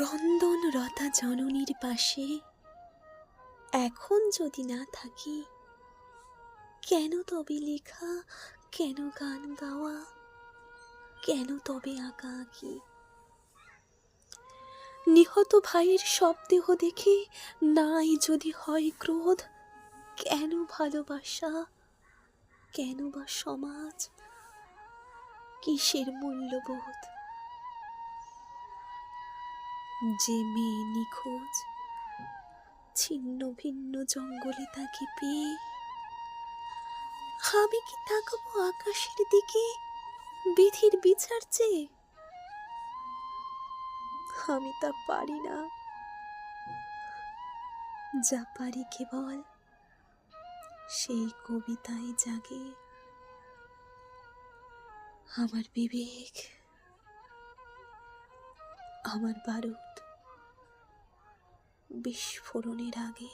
ক্রন্দনরতা জননীর পাশে এখন যদি না থাকি, কেন তবে লেখা, কেন গান গাওয়া, কেন তবে আঁকা আঁকি? নিহত ভাইয়ের শবদেহ দেখে নাই যদি হয় ক্রোধ, কেন ভালোবাসা, কেন বা সমাজ, কিসের মূল্যবোধ? যে মেয়ে নিখোঁজ, ছিন্ন ভিন্ন জঙ্গলে তাকে পেয়ে, আমি কি তাকাবো আকাশের দিকে বিধির বিচার চেয়ে? আমি তা পারি না, যা পারি কেবল সেই কবিতায় জাগে আমার বিবেক, আমার বারুদ বিস্ফোরণের আগে।